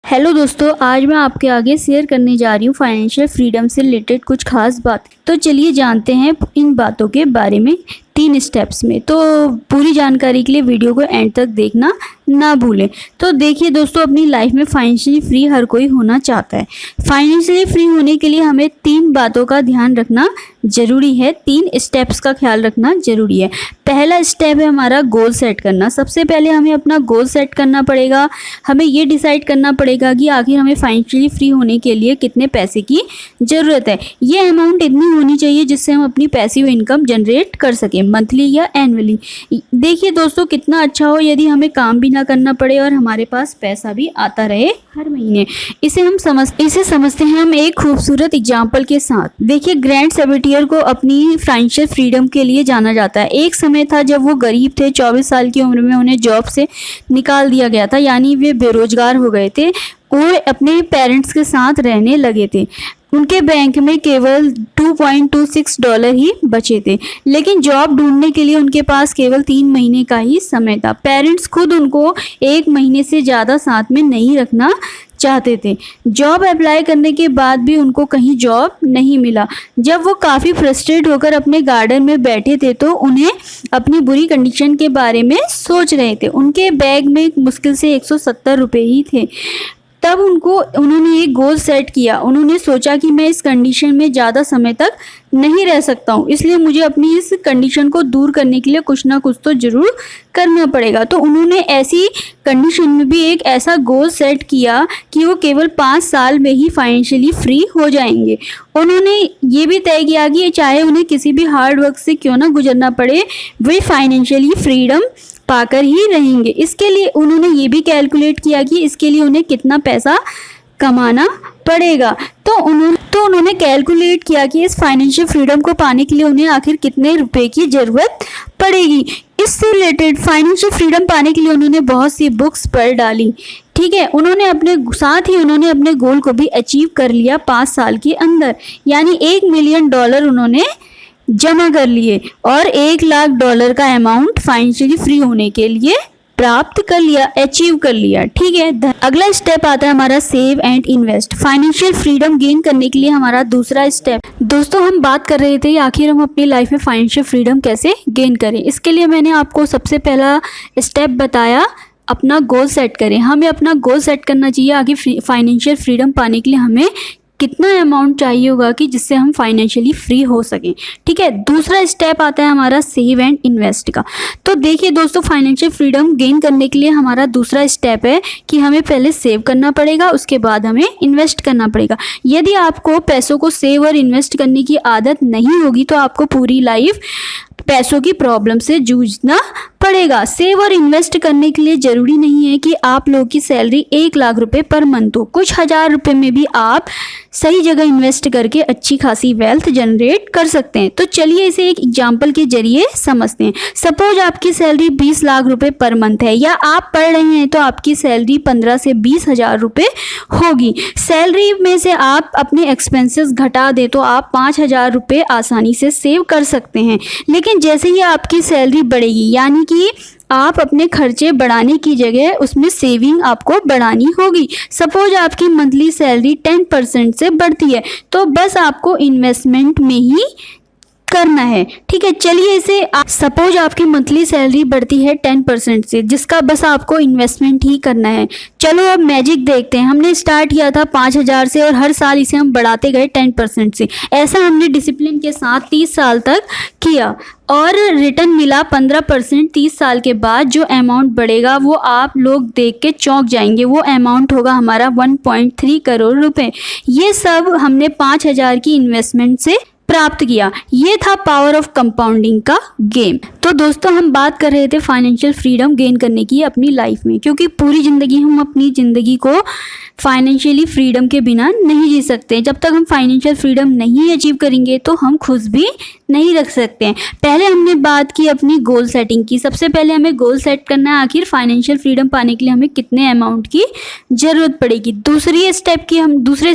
Hello दोस्तों, आज मैं आपके आगे शेयर करने जा रही हूँ फाइनेंशियल फ्रीडम से रिलेटेड कुछ खास बात। तो चलिए जानते हैं इन बातों के बारे में 3 स्टेप्स में। तो पूरी जानकारी के लिए वीडियो को एंड तक देखना ना भूलें। तो देखिए दोस्तों, अपनी लाइफ में फाइनेंशियली फ्री हर कोई होना चाहता है। फाइनेंशियली फ्री होने के लिए हमें 3 बातों का ध्यान रखना ज़रूरी है, 3 स्टेप्स का ख्याल रखना ज़रूरी है। पहला स्टेप है हमारा गोल सेट करना। सबसे पहले हमें अपना गोल सेट करना पड़ेगा। हमें ये डिसाइड करना पड़ेगा कि आखिर हमें फाइनेंशियली फ्री होने के लिए कितने पैसे की ज़रूरत है। ये अमाउंट इतनी होनी चाहिए जिससे हम अपनी पैसिव इनकम जनरेट कर सकें, मंथली या एनुअली। देखिए दोस्तों, कितना अच्छा हो यदि हमें काम भी ना करना पड़े और हमारे पास पैसा भी आता रहे हर महीने। इसे समझते हैं हम एक खूबसूरत एग्जाम्पल के साथ। देखिए, ग्रैंड सेबेटियर को अपनी फाइनेंशियल फ्रीडम के लिए जाना जाता है। एक समय था जब वो गरीब थे। 24 साल की उम्र में उन्हें जॉब से निकाल दिया गया था, यानी वे बेरोजगार हो गए थे। वो अपने पेरेंट्स के साथ रहने लगे थे। उनके बैंक में केवल $2.26 ही बचे थे, लेकिन जॉब ढूंढने के लिए उनके पास केवल 3 महीने का ही समय था। पेरेंट्स खुद उनको 1 महीने से ज़्यादा साथ में नहीं रखना चाहते थे। जॉब अप्लाई करने के बाद भी उनको कहीं जॉब नहीं मिला। जब वो काफ़ी फ्रस्ट्रेट होकर अपने गार्डन में बैठे थे तो उन्हें अपनी बुरी कंडीशन के बारे में सोच रहे थे। उनके बैग में मुश्किल से 170 रुपये ही थे। तब उन्होंने एक गोल सेट किया। उन्होंने सोचा कि मैं इस कंडीशन में ज़्यादा समय तक नहीं रह सकता हूँ, इसलिए मुझे अपनी इस कंडीशन को दूर करने के लिए कुछ ना कुछ तो ज़रूर करना पड़ेगा। तो उन्होंने ऐसी कंडीशन में भी एक ऐसा गोल सेट किया कि वो केवल 5 साल में ही फाइनेंशियली फ्री हो जाएंगे। उन्होंने ये भी तय किया कि चाहे उन्हें किसी भी हार्ड वर्क से क्यों ना गुजरना पड़े, वे फाइनेंशियली फ्रीडम पाकर ही रहेंगे। इसके लिए उन्होंने ये भी कैलकुलेट किया कि इसके लिए उन्हें कितना पैसा कमाना पड़ेगा। तो उन्होंने कैलकुलेट किया कि इस फाइनेंशियल फ्रीडम को पाने के लिए उन्हें आखिर कितने रुपए की ज़रूरत पड़ेगी। इससे रिलेटेड फाइनेंशियल फ्रीडम पाने के लिए उन्होंने बहुत सी बुक्स पढ़ डाली। ठीक है, उन्होंने अपने गोल को भी अचीव कर लिया 5 साल के अंदर, यानी $1 मिलियन उन्होंने जमा कर लिए और $1,00,000 का अमाउंट फाइनेंशियली फ्री होने के लिए प्राप्त कर लिया, अचीव कर लिया। ठीक है, अगला स्टेप आता है हमारा save and invest. Financial freedom gain करने के लिए हमारा दूसरा स्टेप। दोस्तों, हम बात कर रहे थे आखिर हम अपनी लाइफ में फाइनेंशियल फ्रीडम कैसे गेन करें। इसके लिए मैंने आपको सबसे पहला स्टेप बताया, अपना गोल सेट करें। हमें अपना गोल सेट करना चाहिए आखिर फाइनेंशियल फ्रीडम पाने के लिए हमें कितना अमाउंट चाहिए होगा कि जिससे हम फाइनेंशियली फ्री हो सकें। ठीक है, दूसरा स्टेप आता है हमारा सेव एंड इन्वेस्ट का। तो देखिए दोस्तों, फाइनेंशियल फ्रीडम गेन करने के लिए हमारा दूसरा स्टेप है कि हमें पहले सेव करना पड़ेगा, उसके बाद हमें इन्वेस्ट करना पड़ेगा। यदि आपको पैसों को सेव और इन्वेस्ट करने की आदत नहीं होगी तो आपको पूरी लाइफ पैसों की प्रॉब्लम से जूझना पड़ेगा। सेव और इन्वेस्ट करने के लिए ज़रूरी नहीं है कि आप लोगों की सैलरी 1,00,000 रुपये पर मंथ हो। कुछ हज़ार रुपये में भी आप सही जगह इन्वेस्ट करके अच्छी खासी वेल्थ जनरेट कर सकते हैं। तो चलिए इसे एक एग्जांपल के जरिए समझते हैं। सपोज आपकी सैलरी 20 लाख रुपए पर मंथ है, या आप पढ़ रहे हैं तो आपकी सैलरी 15 से 20 हज़ार रुपये होगी। सैलरी में से आप अपने एक्सपेंसेस घटा दें तो आप 5,000 रुपये आसानी से सेव कर सकते हैं। लेकिन जैसे ही आपकी सैलरी बढ़ेगी, यानी कि आप अपने खर्चे बढ़ाने की जगह उसमें सेविंग आपको बढ़ानी होगी। सपोज आपकी मंथली सैलरी 10% से बढ़ती है तो बस आपको इन्वेस्टमेंट में ही करना है। ठीक है, चलिए इसे सपोज आपकी मंथली सैलरी बढ़ती है 10% से, जिसका बस आपको इन्वेस्टमेंट ही करना है। चलो अब मैजिक देखते हैं। हमने स्टार्ट किया था 5,000 से और हर साल इसे हम बढ़ाते गए 10% से। ऐसा हमने डिसिप्लिन के साथ 30 साल तक किया और रिटर्न मिला 15%। 30 साल के बाद जो अमाउंट बढ़ेगा वो आप लोग देख के चौंक जाएंगे। वो अमाउंट होगा हमारा 1.3 करोड़ रुपए। ये सब हमने 5,000 की इन्वेस्टमेंट से प्राप्त किया। ये था पावर ऑफ कंपाउंडिंग का गेम। तो दोस्तों, हम बात कर रहे थे फाइनेंशियल फ्रीडम गेन करने की अपनी लाइफ में, क्योंकि पूरी ज़िंदगी हम अपनी ज़िंदगी को फाइनेंशियली फ्रीडम के बिना नहीं जी सकते। जब तक हम फाइनेंशियल फ्रीडम नहीं अचीव करेंगे तो हम खुश भी नहीं रख सकते हैं। पहले हमने बात की अपनी गोल सेटिंग की। सबसे पहले हमें गोल सेट करना है, आखिर फाइनेंशियल फ्रीडम पाने के लिए हमें कितने अमाउंट की ज़रूरत पड़ेगी। दूसरे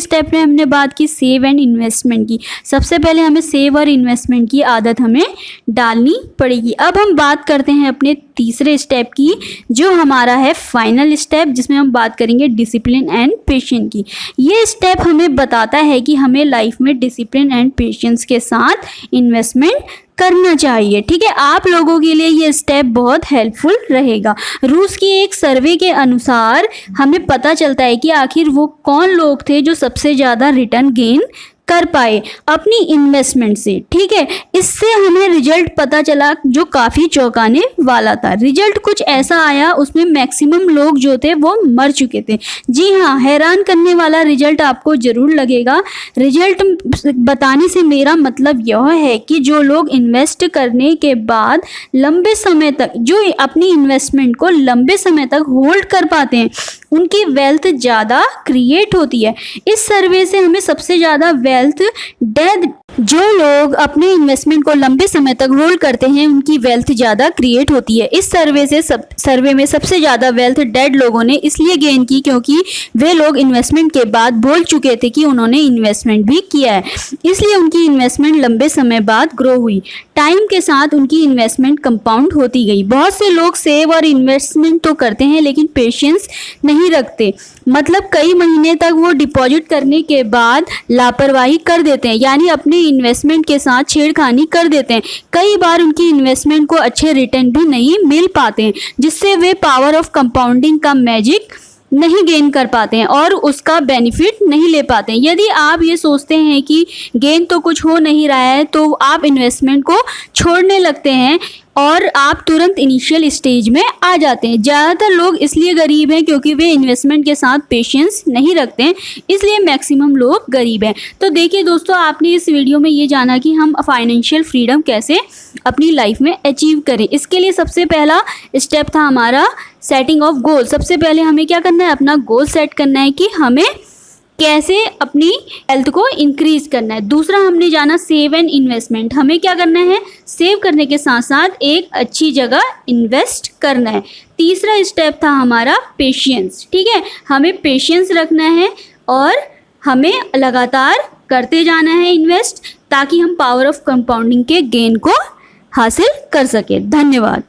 स्टेप में हमने बात की सेव एंड इन्वेस्टमेंट की। सबसे पहले हमें सेव और इन्वेस्टमेंट की आदत हमें डालनी पड़ेगी। अब हम बात करते हैं अपने तीसरे स्टेप की, जो हमारा है फाइनल स्टेप, जिसमें हम बात करेंगे डिसिप्लिन एंड पेशेंस की। ये स्टेप हमें बताता है कि हमें लाइफ में डिसिप्लिन एंड पेशेंस के साथ इन्वेस्टमेंट करना चाहिए। ठीक है, आप लोगों के लिए ये स्टेप बहुत हेल्पफुल रहेगा। रूस की एक सर्वे के अनुसार हमें पता चलता है कि आखिर वो कौन लोग थे जो सबसे ज़्यादा रिटर्न गेन कर पाए अपनी इन्वेस्टमेंट से। ठीक है, इससे हमें रिजल्ट पता चला जो काफ़ी चौंकाने वाला था। रिजल्ट कुछ ऐसा आया, उसमें मैक्सिमम लोग जो थे वो मर चुके थे। जी हाँ, हैरान करने वाला रिजल्ट आपको ज़रूर लगेगा। रिजल्ट बताने से मेरा मतलब यह है कि जो लोग इन्वेस्ट करने के बाद लंबे समय तक, जो अपनी इन्वेस्टमेंट को लंबे समय तक होल्ड कर पाते हैं, उनकी वेल्थ ज़्यादा क्रिएट होती है। इस सर्वे से हमें सबसे ज़्यादा वेल्थ डेथ, जो लोग अपने इन्वेस्टमेंट को लंबे समय तक होल्ड करते हैं, उनकी वेल्थ ज़्यादा क्रिएट होती है। इस सर्वे में सबसे ज़्यादा वेल्थ डेड लोगों ने इसलिए गेन की क्योंकि वे लोग इन्वेस्टमेंट के बाद भूल चुके थे कि उन्होंने इन्वेस्टमेंट भी किया है, इसलिए उनकी इन्वेस्टमेंट लंबे समय बाद ग्रो हुई। टाइम के साथ उनकी इन्वेस्टमेंट कंपाउंड होती गई। बहुत से लोग सेव और इन्वेस्टमेंट तो करते हैं लेकिन पेशेंस नहीं रखते, मतलब कई महीने तक वो डिपॉजिट करने के बाद लापरवाही कर देते हैं, यानी अपने इन्वेस्टमेंट के साथ छेड़खानी कर देते हैं। कई बार उनकी इन्वेस्टमेंट को अच्छे रिटर्न भी नहीं मिल पाते हैं, जिससे वे पावर ऑफ कंपाउंडिंग का मैजिक नहीं गेन कर पाते हैं और उसका बेनिफिट नहीं ले पाते हैं। यदि आप ये सोचते हैं कि गेन तो कुछ हो नहीं रहा है, तो आप इन्वेस्टमेंट को छोड़ने लगते हैं और आप तुरंत इनिशियल स्टेज में आ जाते हैं। ज़्यादातर लोग इसलिए गरीब हैं क्योंकि वे इन्वेस्टमेंट के साथ पेशेंस नहीं रखते हैं, इसलिए मैक्सिमम लोग गरीब हैं। तो देखिए दोस्तों, आपने इस वीडियो में ये जाना कि हम फाइनेंशियल फ्रीडम कैसे अपनी लाइफ में अचीव करें। इसके लिए सबसे पहला स्टेप था हमारा सेटिंग ऑफ गोल। सबसे पहले हमें क्या करना है, अपना गोल सेट करना है कि हमें कैसे अपनी हेल्थ को इंक्रीज करना है। दूसरा हमने जाना सेव एंड इन्वेस्टमेंट। हमें क्या करना है, सेव करने के साथ साथ एक अच्छी जगह इन्वेस्ट करना है। तीसरा स्टेप था हमारा पेशेंस। ठीक है, हमें पेशेंस रखना है और हमें लगातार करते जाना है इन्वेस्ट, ताकि हम पावर ऑफ कंपाउंडिंग के गेन को हासिल कर सकें। धन्यवाद।